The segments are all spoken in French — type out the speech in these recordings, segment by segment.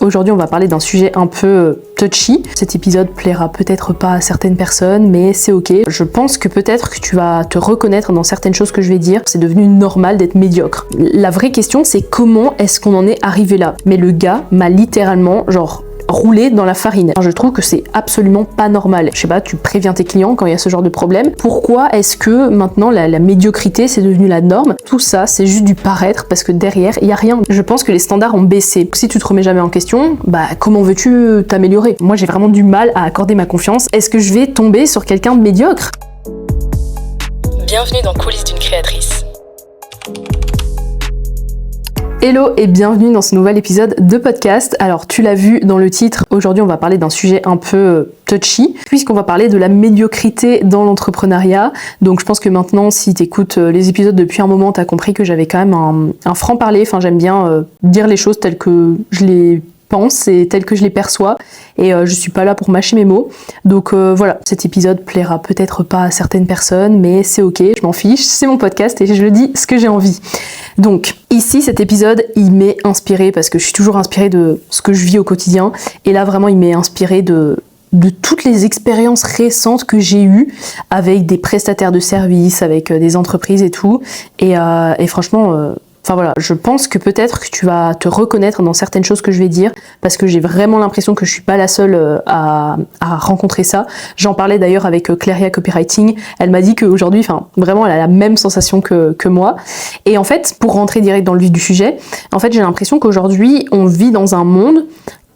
Aujourd'hui, on va parler d'un sujet un peu touchy. Cet épisode plaira peut-être pas à certaines personnes, mais c'est ok. Je pense que peut-être que tu vas te reconnaître dans certaines choses que je vais dire. C'est devenu normal d'être médiocre. La vraie question, c'est comment est-ce qu'on en est arrivé là? Mais le gars m'a littéralement, roulé dans la farine. Je trouve que c'est absolument pas normal. Je sais pas, tu préviens tes clients quand il y a ce genre de problème. Pourquoi est-ce que maintenant la médiocrité c'est devenu la norme? Tout ça c'est juste du paraître parce que derrière il y a rien. Je pense que les standards ont baissé. Si tu te remets jamais en question, comment veux-tu t'améliorer? Moi j'ai vraiment du mal à accorder ma confiance. Est-ce que je vais tomber sur quelqu'un de médiocre? Bienvenue dans Coulisses d'une créatrice. Hello et bienvenue dans ce nouvel épisode de podcast. Alors tu l'as vu dans le titre, aujourd'hui on va parler d'un sujet un peu touchy, puisqu'on va parler de la médiocrité dans l'entrepreneuriat. Donc je pense que maintenant si tu écoutes les épisodes depuis un moment, tu as compris que j'avais quand même un franc-parler, j'aime bien dire les choses telles que je les pense et telles que je les perçois, et je suis pas là pour mâcher mes mots. Donc voilà, cet épisode plaira peut-être pas à certaines personnes, mais c'est ok, je m'en fiche, c'est mon podcast et je dis ce que j'ai envie. Donc ici cet épisode il m'est inspiré parce que je suis toujours inspirée de ce que je vis au quotidien, et là vraiment il m'est inspiré de toutes les expériences récentes que j'ai eues avec des prestataires de services, avec des entreprises et tout, et franchement voilà, je pense que peut-être que tu vas te reconnaître dans certaines choses que je vais dire, parce que j'ai vraiment l'impression que je suis pas la seule à rencontrer ça. J'en parlais d'ailleurs avec Claria Copywriting, elle m'a dit qu'aujourd'hui, vraiment elle a la même sensation que moi. Et en fait, pour rentrer direct dans le vif du sujet, en fait j'ai l'impression qu'aujourd'hui on vit dans un monde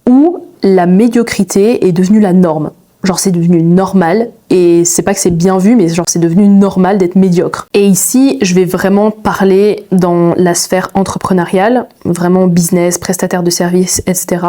où la médiocrité est devenue la norme. C'est devenu normal, et c'est pas que c'est bien vu, mais c'est devenu normal d'être médiocre. Et ici, je vais vraiment parler dans la sphère entrepreneuriale, vraiment business, prestataire de services, etc.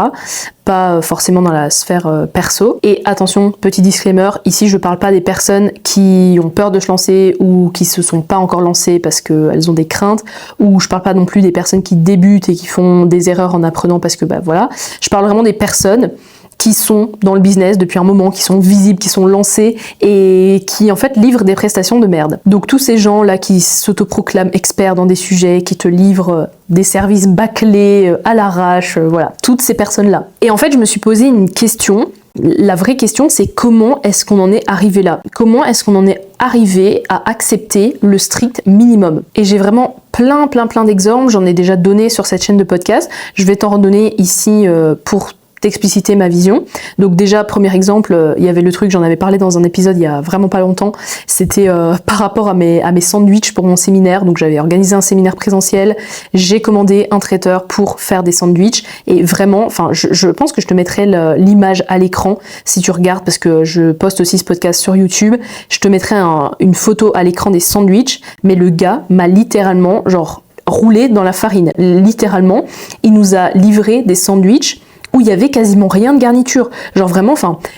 Pas forcément dans la sphère perso. Et attention, petit disclaimer, ici je parle pas des personnes qui ont peur de se lancer ou qui se sont pas encore lancées parce qu'elles ont des craintes, ou je parle pas non plus des personnes qui débutent et qui font des erreurs en apprenant parce que voilà. Je parle vraiment des personnes qui sont dans le business depuis un moment, qui sont visibles, qui sont lancés et qui en fait livrent des prestations de merde. Donc tous ces gens-là qui s'autoproclament experts dans des sujets, qui te livrent des services bâclés à l'arrache, voilà, toutes ces personnes-là. Et en fait, je me suis posé une question. La vraie question, c'est comment est-ce qu'on en est arrivé là? Comment est-ce qu'on en est arrivé à accepter le strict minimum? Et j'ai vraiment plein d'exemples, j'en ai déjà donné sur cette chaîne de podcast. Je vais t'en redonner ici pour t'expliciter ma vision. Donc déjà, premier exemple, il y avait le truc, j'en avais parlé dans un épisode il y a vraiment pas longtemps, c'était par rapport à mes sandwichs pour mon séminaire. Donc j'avais organisé un séminaire présentiel, j'ai commandé un traiteur pour faire des sandwichs, et vraiment, je pense que je te mettrai l'image à l'écran si tu regardes, parce que je poste aussi ce podcast sur YouTube, je te mettrai une photo à l'écran des sandwichs, mais le gars m'a littéralement roulé dans la farine. Littéralement, il nous a livré des sandwichs où il y avait quasiment rien de garniture.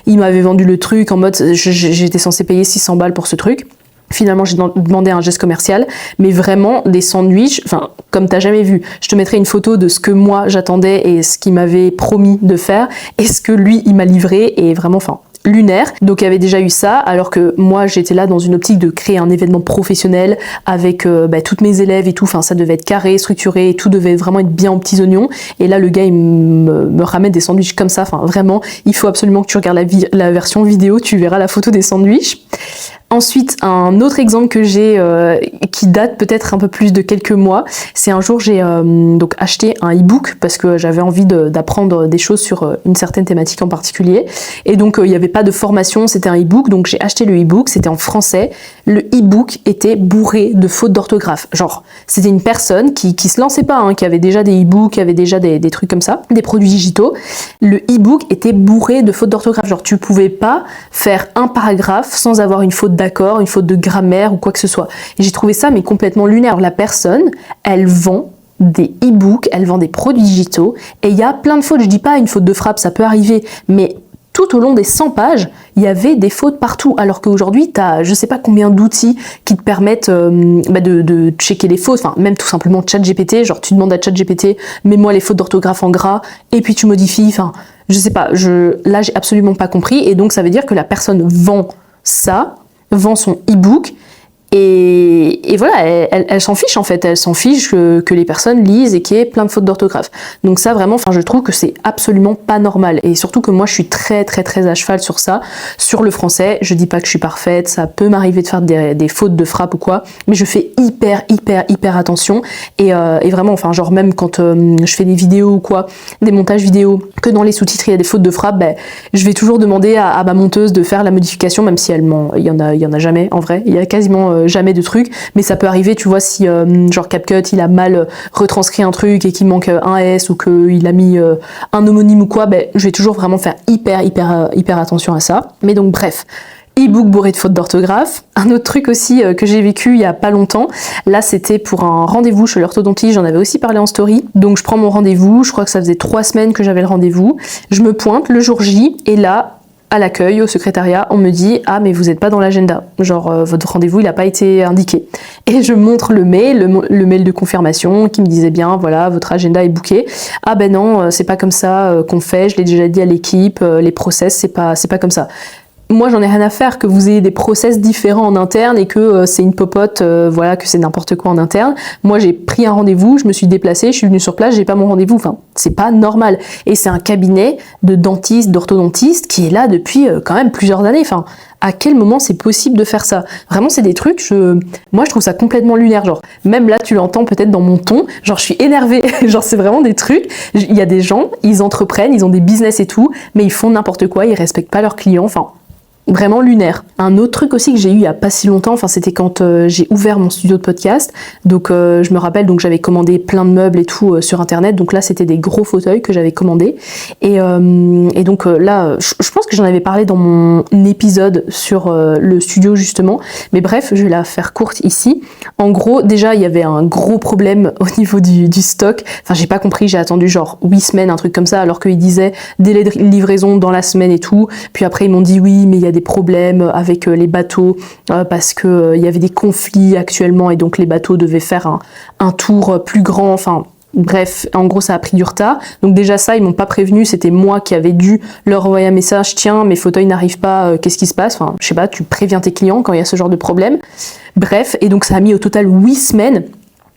Il m'avait vendu le truc en mode, j'étais censée payer 600 balles pour ce truc. Finalement, j'ai demandé un geste commercial, mais vraiment des sandwichs, comme t'as jamais vu. Je te mettrai une photo de ce que moi j'attendais et ce qu'il m'avait promis de faire, et ce que lui il m'a livré, et vraiment, lunaire. Donc il y avait déjà eu ça, alors que moi j'étais là dans une optique de créer un événement professionnel avec toutes mes élèves et tout, ça devait être carré, structuré, et tout devait vraiment être bien aux petits oignons, et là le gars il me ramène des sandwichs comme ça, vraiment il faut absolument que tu regardes la version vidéo, tu verras la photo des sandwichs. Ensuite, un autre exemple que j'ai qui date peut-être un peu plus de quelques mois, c'est un jour j'ai donc acheté un e-book parce que j'avais envie d'apprendre des choses sur une certaine thématique en particulier, et donc il n'y avait pas de formation, c'était un e-book, donc j'ai acheté le e-book, c'était en français. Le e-book était bourré de fautes d'orthographe. C'était une personne qui se lançait pas, qui avait déjà des e-books, qui avait déjà des trucs comme ça, des produits digitaux. Le e-book était bourré de fautes d'orthographe. Tu pouvais pas faire un paragraphe sans avoir une faute d'accord, une faute de grammaire ou quoi que ce soit. Et j'ai trouvé ça mais complètement lunaire. La personne, elle vend des e-books, elle vend des produits digitaux, et il y a plein de fautes. Je dis pas une faute de frappe, ça peut arriver, mais tout au long des 100 pages, il y avait des fautes partout, alors qu'aujourd'hui, tu as je sais pas combien d'outils qui te permettent de checker les fautes, même tout simplement ChatGPT, tu demandes à ChatGPT, mets-moi les fautes d'orthographe en gras, et puis tu modifies, je sais pas, là j'ai absolument pas compris, et donc ça veut dire que la personne vend son e-book, Et voilà, elle s'en fiche en fait, elle s'en fiche que les personnes lisent et qu'il y ait plein de fautes d'orthographe. Donc ça vraiment, je trouve que c'est absolument pas normal. Et surtout que moi je suis très très très à cheval sur ça, sur le français. Je dis pas que je suis parfaite, ça peut m'arriver de faire des fautes de frappe ou quoi, mais je fais hyper attention. Et vraiment, genre même quand je fais des vidéos ou quoi, des montages vidéo, que dans les sous-titres il y a des fautes de frappe, je vais toujours demander à ma monteuse de faire la modification, même si il y en a jamais en vrai, il y a quasiment jamais de trucs, mais ça peut arriver, tu vois, si genre CapCut il a mal retranscrit un truc et qu'il manque un S ou qu'il a mis un homonyme ou quoi, je vais toujours vraiment faire hyper attention à ça. Mais donc bref, e-book bourré de fautes d'orthographe. Un autre truc aussi que j'ai vécu il y a pas longtemps, là c'était pour un rendez-vous chez l'orthodontiste, j'en avais aussi parlé en story. Donc je prends mon rendez-vous, je crois que ça faisait 3 semaines que j'avais le rendez-vous, je me pointe le jour J et là, à l'accueil, au secrétariat, on me dit « Ah, mais vous n'êtes pas dans l'agenda. Genre, votre rendez-vous, il n'a pas été indiqué. » Et je montre le mail de confirmation qui me disait bien « Voilà, votre agenda est booké. » « Ah ben non, c'est pas comme ça qu'on fait, je l'ai déjà dit à l'équipe, les process, c'est pas comme ça. » Moi, j'en ai rien à faire que vous ayez des process différents en interne et que c'est une popote, voilà, que c'est n'importe quoi en interne. Moi, j'ai pris un rendez-vous, je me suis déplacée, je suis venue sur place, j'ai pas mon rendez-vous. Enfin, c'est pas normal. Et c'est un cabinet de dentistes, d'orthodontistes qui est là depuis quand même plusieurs années. Enfin, à quel moment c'est possible de faire ça? Vraiment, c'est des trucs, moi, je trouve ça complètement lunaire. Genre, même là, tu l'entends peut-être dans mon ton, genre, je suis énervée. Genre, c'est vraiment des trucs. Il y a des gens, ils entreprennent, ils ont des business et tout, mais ils font n'importe quoi, ils respectent pas leurs clients. Enfin, vraiment lunaire. Un autre truc aussi que j'ai eu il y a pas si longtemps, c'était quand j'ai ouvert mon studio de podcast. Donc je me rappelle, donc j'avais commandé plein de meubles et tout sur internet. Donc là c'était des gros fauteuils que j'avais commandés. Et donc là, je pense que j'en avais parlé dans mon épisode sur le studio justement. Mais bref, je vais la faire courte ici. En gros, déjà il y avait un gros problème au niveau du stock. Enfin j'ai pas compris, j'ai attendu genre 8 semaines, un truc comme ça, alors qu'ils disaient délai de livraison dans la semaine et tout. Puis après ils m'ont dit oui, mais il y a des problèmes avec les bateaux parce que il y avait des conflits actuellement et donc les bateaux devaient faire un tour plus grand, enfin bref, en gros ça a pris du retard. Donc déjà ça, ils m'ont pas prévenu, c'était moi qui avais dû leur envoyer un message, tiens mes fauteuils n'arrivent pas, qu'est-ce qui se passe? Enfin je sais pas, tu préviens tes clients quand il y a ce genre de problème. Bref, et donc ça a mis au total 8 semaines.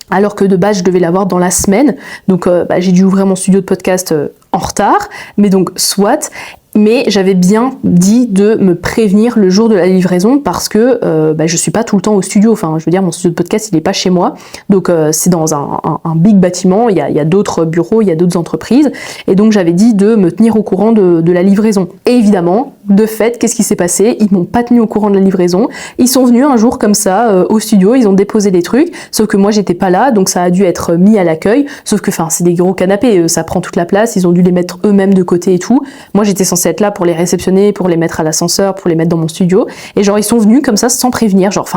Alors que de base je devais l'avoir dans la semaine, donc j'ai dû ouvrir mon studio de podcast en retard, mais donc soit. Mais j'avais bien dit de me prévenir le jour de la livraison parce que je suis pas tout le temps au studio. Enfin, je veux dire, mon studio de podcast, il est pas chez moi. Donc, c'est dans un big bâtiment. Il y a d'autres bureaux, il y a d'autres entreprises. Et donc, j'avais dit de me tenir au courant de la livraison. Et évidemment, de fait, qu'est-ce qui s'est passé? Ils m'ont pas tenu au courant de la livraison. Ils sont venus un jour comme ça au studio. Ils ont déposé des trucs. Sauf que moi, j'étais pas là. Donc, ça a dû être mis à l'accueil. Sauf que, c'est des gros canapés. Ça prend toute la place. Ils ont dû les mettre eux-mêmes de côté et tout. Moi, j'étais censée être là pour les réceptionner, pour les mettre à l'ascenseur, pour les mettre dans mon studio. Et genre, ils sont venus comme ça sans prévenir. Genre,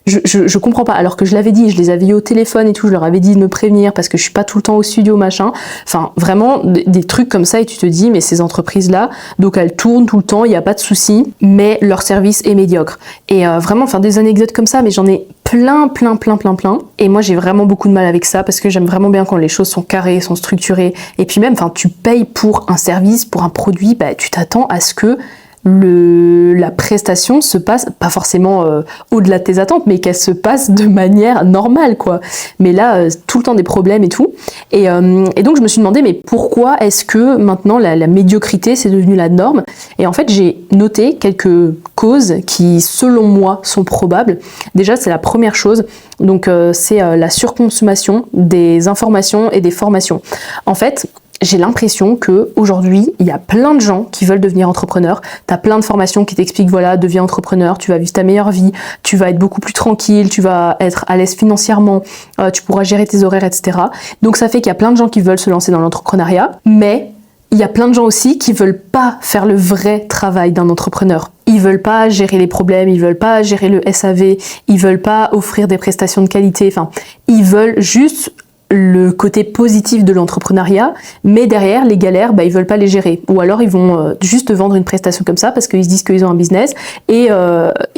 je comprends pas. Alors que je l'avais dit, je les avais eu au téléphone et tout, je leur avais dit de me prévenir parce que je suis pas tout le temps au studio, machin. Enfin, vraiment, des trucs comme ça et tu te dis, mais ces entreprises-là, donc elles tournent tout le temps, il n'y a pas de souci, mais leur service est médiocre. Et vraiment, des anecdotes comme ça, mais j'en ai plein. Et moi, j'ai vraiment beaucoup de mal avec ça parce que j'aime vraiment bien quand les choses sont carrées, sont structurées. Et puis même, tu payes pour un service, pour un produit, tu t'attends à ce que la prestation se passe, pas forcément au-delà de tes attentes, mais qu'elle se passe de manière normale, quoi. Mais là, tout le temps des problèmes et tout. Et donc, je me suis demandé, mais pourquoi est-ce que maintenant la médiocrité, c'est devenu la norme? Et en fait, j'ai noté quelques causes qui, selon moi, sont probables. Déjà, c'est la première chose. Donc, c'est la surconsommation des informations et des formations. En fait, j'ai l'impression que aujourd'hui, il y a plein de gens qui veulent devenir entrepreneurs. T'as plein de formations qui t'expliquent, voilà, deviens entrepreneur, tu vas vivre ta meilleure vie, tu vas être beaucoup plus tranquille, tu vas être à l'aise financièrement, tu pourras gérer tes horaires, etc. Donc ça fait qu'il y a plein de gens qui veulent se lancer dans l'entrepreneuriat, mais il y a plein de gens aussi qui veulent pas faire le vrai travail d'un entrepreneur. Ils veulent pas gérer les problèmes, ils veulent pas gérer le SAV, ils veulent pas offrir des prestations de qualité, enfin, ils veulent juste le côté positif de l'entrepreneuriat, mais derrière les galères, ils veulent pas les gérer. Ou alors ils vont juste vendre une prestation comme ça parce qu'ils se disent qu'ils ont un business et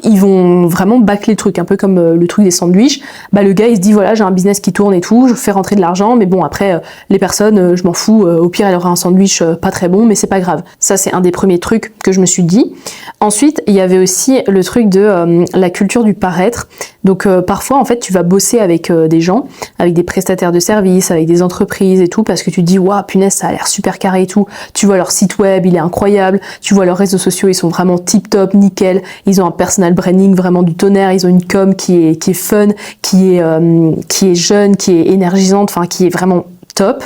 ils vont vraiment bâcler le truc, un peu comme le truc des sandwichs. Le gars il se dit voilà, j'ai un business qui tourne et tout, je fais rentrer de l'argent, mais bon après les personnes, je m'en fous, au pire elle aura un sandwich pas très bon, mais c'est pas grave. Ça c'est un des premiers trucs que je me suis dit. Ensuite il y avait aussi le truc de la culture du paraître. Donc parfois en fait tu vas bosser avec des gens, avec des prestataires de services, avec des entreprises et tout, parce que tu te dis waouh punaise ça a l'air super carré et tout, tu vois leur site web il est incroyable, tu vois leurs réseaux sociaux ils sont vraiment tip top, nickel, ils ont un personal branding vraiment du tonnerre, ils ont une com qui est fun, qui est jeune, qui est énergisante, enfin qui est vraiment top.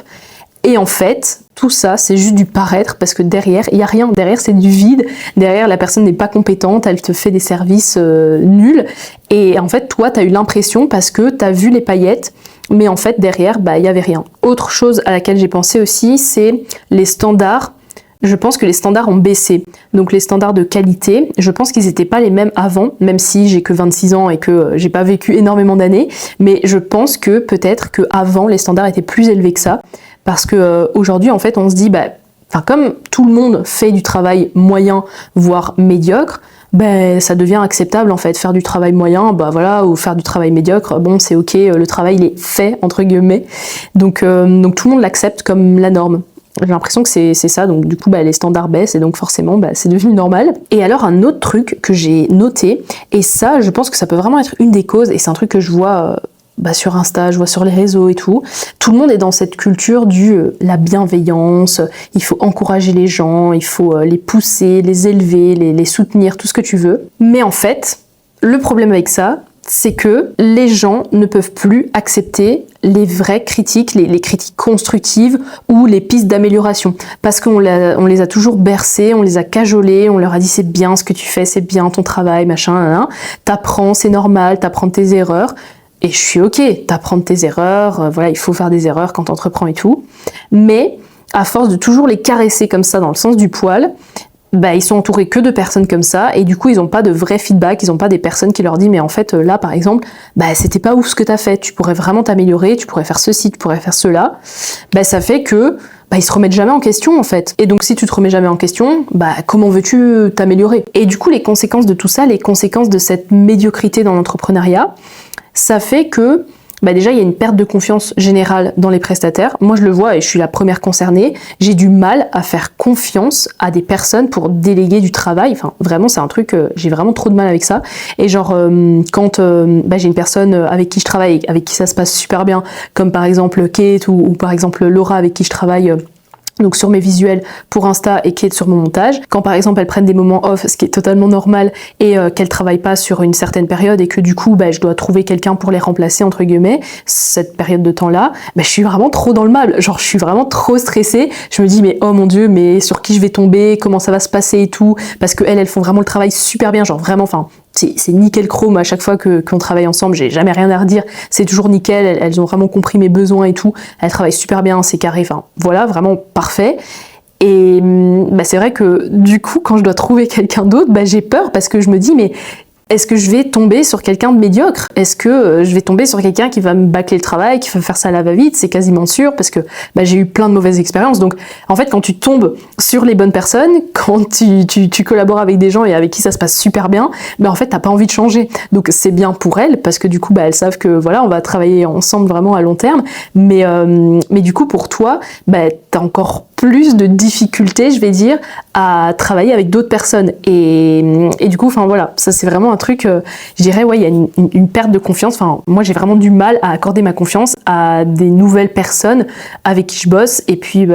Et en fait, tout ça, c'est juste du paraître parce que derrière, il n'y a rien. Derrière, c'est du vide. Derrière, la personne n'est pas compétente, elle te fait des services nuls. Et en fait, toi, tu as eu l'impression parce que tu as vu les paillettes, mais en fait, derrière, il n'y avait rien. Autre chose à laquelle j'ai pensé aussi, c'est les standards. Je pense que les standards ont baissé. Donc les standards de qualité, je pense qu'ils n'étaient pas les mêmes avant, même si j'ai que 26 ans et que j'ai pas vécu énormément d'années. Mais je pense que peut-être qu'avant, les standards étaient plus élevés que ça. Parce que aujourd'hui, en fait, on se dit, comme tout le monde fait du travail moyen, voire médiocre, ça devient acceptable en fait. Faire du travail moyen, ou faire du travail médiocre, bon, c'est ok, le travail il est fait, entre guillemets. Donc tout le monde l'accepte comme la norme. J'ai l'impression que c'est ça, donc du coup les standards baissent et donc forcément c'est devenu normal. Et alors un autre truc que j'ai noté, et ça je pense que ça peut vraiment être une des causes, et c'est un truc que je vois sur Insta, je vois sur les réseaux et tout le monde est dans cette culture la bienveillance, il faut encourager les gens, il faut les pousser, les élever, les soutenir, tout ce que tu veux. Mais en fait, le problème avec ça, c'est que les gens ne peuvent plus accepter les vraies critiques, les critiques constructives ou les pistes d'amélioration. Parce qu'on les a toujours bercés, on les a cajolés, on leur a dit c'est bien ce que tu fais, c'est bien ton travail, machin, t'apprends, c'est normal, t'apprends de tes erreurs. Et je suis ok, t'apprends de tes erreurs, il faut faire des erreurs quand t'entreprends et tout. Mais à force de toujours les caresser comme ça dans le sens du poil, ils sont entourés que de personnes comme ça, et du coup ils n'ont pas de vrai feedback, ils n'ont pas des personnes qui leur disent mais en fait là par exemple, c'était pas ouf ce que t'as fait, tu pourrais vraiment t'améliorer, tu pourrais faire ceci, tu pourrais faire cela. Ça fait que ils se remettent jamais en question en fait. Et donc si tu te remets jamais en question, comment veux-tu t'améliorer? Et du coup les conséquences de tout ça, les conséquences de cette médiocrité dans l'entrepreneuriat, ça fait que déjà il y a une perte de confiance générale dans les prestataires. Moi je le vois et je suis la première concernée, j'ai du mal à faire confiance à des personnes pour déléguer du travail. Enfin vraiment c'est un truc, j'ai vraiment trop de mal avec ça. Et genre quand j'ai une personne avec qui je travaille, avec qui ça se passe super bien, comme par exemple Kate ou par exemple Laura avec qui je travaille donc sur mes visuels pour Insta et Kate sur mon montage. Quand par exemple elles prennent des moments off, ce qui est totalement normal, et qu'elles travaillent pas sur une certaine période et que du coup je dois trouver quelqu'un pour les remplacer entre guillemets, cette période de temps-là, je suis vraiment trop dans le mal, genre je suis vraiment trop stressée, je me dis mais oh mon dieu, mais sur qui je vais tomber, comment ça va se passer et tout, parce que elles font vraiment le travail super bien, genre vraiment, c'est nickel chrome à chaque fois qu'on travaille ensemble, j'ai jamais rien à redire, c'est toujours nickel, elles ont vraiment compris mes besoins et tout, elles travaillent super bien, c'est carré, voilà, vraiment parfait. Et c'est vrai que du coup quand je dois trouver quelqu'un d'autre, j'ai peur parce que je me dis mais est-ce que je vais tomber sur quelqu'un de médiocre? Est-ce que je vais tomber sur quelqu'un qui va me bâcler le travail, qui va faire ça à la va-vite? C'est quasiment sûr parce que j'ai eu plein de mauvaises expériences. Donc en fait quand tu tombes sur les bonnes personnes, quand tu collabores avec des gens et avec qui ça se passe super bien, en fait t'as pas envie de changer. Donc c'est bien pour elles parce que du coup elles savent que voilà on va travailler ensemble vraiment à long terme. Mais du coup pour toi t'as encore plus de difficultés, je vais dire, à travailler avec d'autres personnes. Et du coup, voilà, ça c'est vraiment un truc, je dirais, il y a une perte de confiance. Moi j'ai vraiment du mal à accorder ma confiance à des nouvelles personnes avec qui je bosse. Et puis,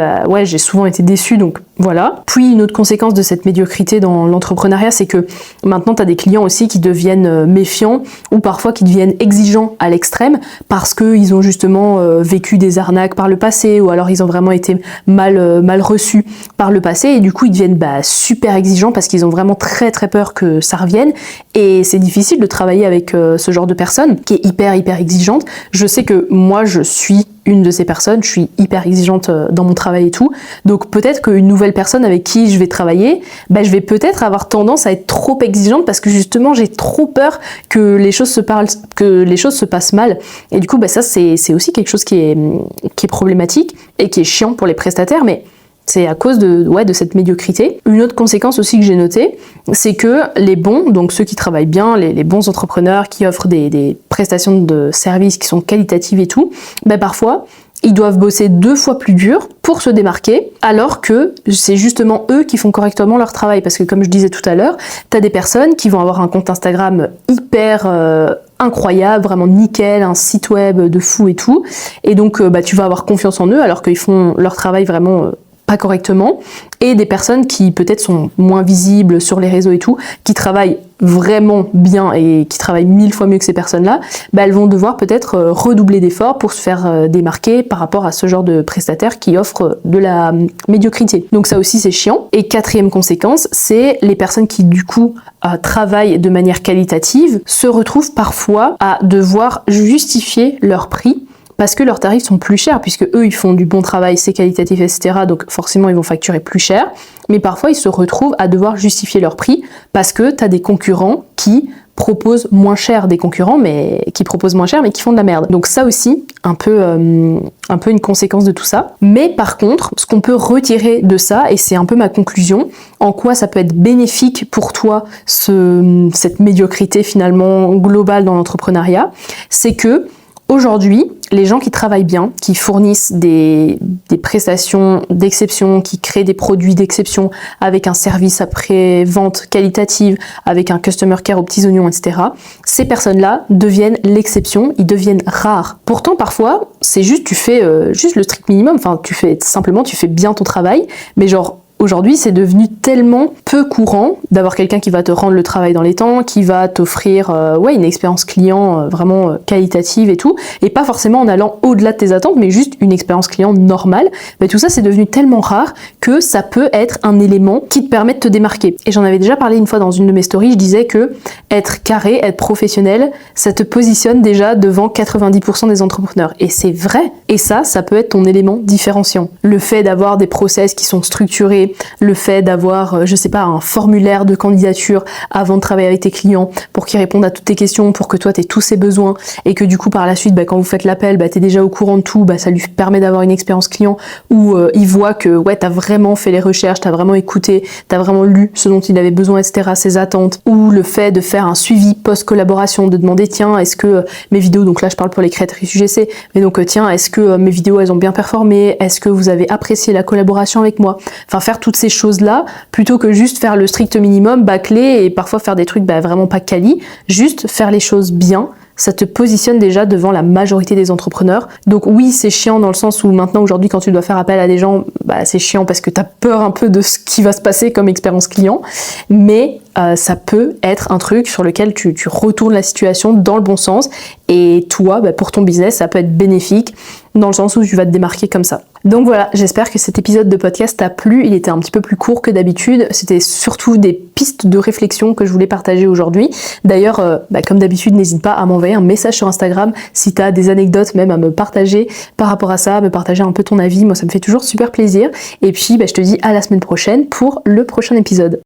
j'ai souvent été déçue, donc voilà. Puis une autre conséquence de cette médiocrité dans l'entrepreneuriat, c'est que maintenant tu as des clients aussi qui deviennent méfiants ou parfois qui deviennent exigeants à l'extrême parce qu'ils ont justement vécu des arnaques par le passé ou alors ils ont vraiment été mal reçus par le passé et du coup ils deviennent super exigeants parce qu'ils ont vraiment très très peur que ça revienne et c'est difficile de travailler avec ce genre de personne qui est hyper exigeante. Je sais que moi je suis une de ces personnes, je suis hyper exigeante dans mon travail et tout, donc peut-être qu'une nouvelle personne avec qui je vais travailler, je vais peut-être avoir tendance à être trop exigeante parce que justement j'ai trop peur que les choses se passent mal et du coup ça c'est aussi quelque chose qui est problématique et qui est chiant pour les prestataires, mais c'est à cause de cette médiocrité. Une autre conséquence aussi que j'ai notée, c'est que les bons, donc ceux qui travaillent bien, les bons entrepreneurs qui offrent des prestations de services qui sont qualitatives et tout, parfois, ils doivent bosser 2 fois plus dur pour se démarquer, alors que c'est justement eux qui font correctement leur travail. Parce que comme je disais tout à l'heure, t'as des personnes qui vont avoir un compte Instagram hyper incroyable, vraiment nickel, un site web de fou et tout. Et donc tu vas avoir confiance en eux alors qu'ils font leur travail vraiment pas correctement, et des personnes qui peut-être sont moins visibles sur les réseaux et tout, qui travaillent vraiment bien et qui travaillent 1000 fois mieux que ces personnes-là, elles vont devoir peut-être redoubler d'efforts pour se faire démarquer par rapport à ce genre de prestataire qui offre de la médiocrité. Donc ça aussi c'est chiant. Et quatrième conséquence, c'est les personnes qui du coup travaillent de manière qualitative se retrouvent parfois à devoir justifier leur prix parce que leurs tarifs sont plus chers, puisque eux ils font du bon travail, c'est qualitatif, etc. Donc forcément ils vont facturer plus cher, mais parfois ils se retrouvent à devoir justifier leur prix parce que tu as des concurrents qui proposent moins cher, mais qui font de la merde. Donc ça aussi, un peu une conséquence de tout ça. Mais par contre, ce qu'on peut retirer de ça, et c'est un peu ma conclusion, en quoi ça peut être bénéfique pour toi, cette médiocrité finalement globale dans l'entrepreneuriat, c'est que aujourd'hui, les gens qui travaillent bien, qui fournissent des prestations d'exception, qui créent des produits d'exception avec un service après-vente qualitative, avec un customer care aux petits oignons, etc., ces personnes-là deviennent l'exception, ils deviennent rares. Pourtant, parfois, c'est juste, tu fais juste le strict minimum, tu fais bien ton travail, mais genre, aujourd'hui, c'est devenu tellement peu courant d'avoir quelqu'un qui va te rendre le travail dans les temps, qui va t'offrir une expérience client vraiment qualitative et tout, et pas forcément en allant au-delà de tes attentes, mais juste une expérience client normale. Mais tout ça, c'est devenu tellement rare que ça peut être un élément qui te permet de te démarquer. Et j'en avais déjà parlé une fois dans une de mes stories, je disais que être carré, être professionnel, ça te positionne déjà devant 90% des entrepreneurs. Et c'est vrai. Et ça peut être ton élément différenciant. Le fait d'avoir des process qui sont structurés, le fait d'avoir, un formulaire de candidature avant de travailler avec tes clients pour qu'ils répondent à toutes tes questions, pour que toi t'aies tous ces besoins et que du coup par la suite, quand vous faites l'appel, t'es déjà au courant de tout, ça lui permet d'avoir une expérience client où il voit que t'as vraiment fait les recherches, t'as vraiment écouté, t'as vraiment lu ce dont il avait besoin, etc., ses attentes, ou le fait de faire un suivi post-collaboration, de demander tiens, est-ce que mes vidéos, donc là je parle pour les créatrices UGC, mais donc tiens, est-ce que mes vidéos elles ont bien performé, est-ce que vous avez apprécié la collaboration avec moi, faire toutes ces choses-là, plutôt que juste faire le strict minimum, bâcler et parfois faire des trucs vraiment pas quali, juste faire les choses bien, ça te positionne déjà devant la majorité des entrepreneurs. Donc oui, c'est chiant dans le sens où maintenant, aujourd'hui, quand tu dois faire appel à des gens, c'est chiant parce que t'as peur un peu de ce qui va se passer comme expérience client, mais ça peut être un truc sur lequel tu retournes la situation dans le bon sens, et toi, pour ton business, ça peut être bénéfique dans le sens où tu vas te démarquer comme ça. Donc voilà, j'espère que cet épisode de podcast t'a plu. Il était un petit peu plus court que d'habitude. C'était surtout des pistes de réflexion que je voulais partager aujourd'hui. D'ailleurs, comme d'habitude, n'hésite pas à m'envoyer un message sur Instagram si t'as des anecdotes même à me partager par rapport à ça, me partager un peu ton avis. Moi, ça me fait toujours super plaisir. Et puis, je te dis à la semaine prochaine pour le prochain épisode.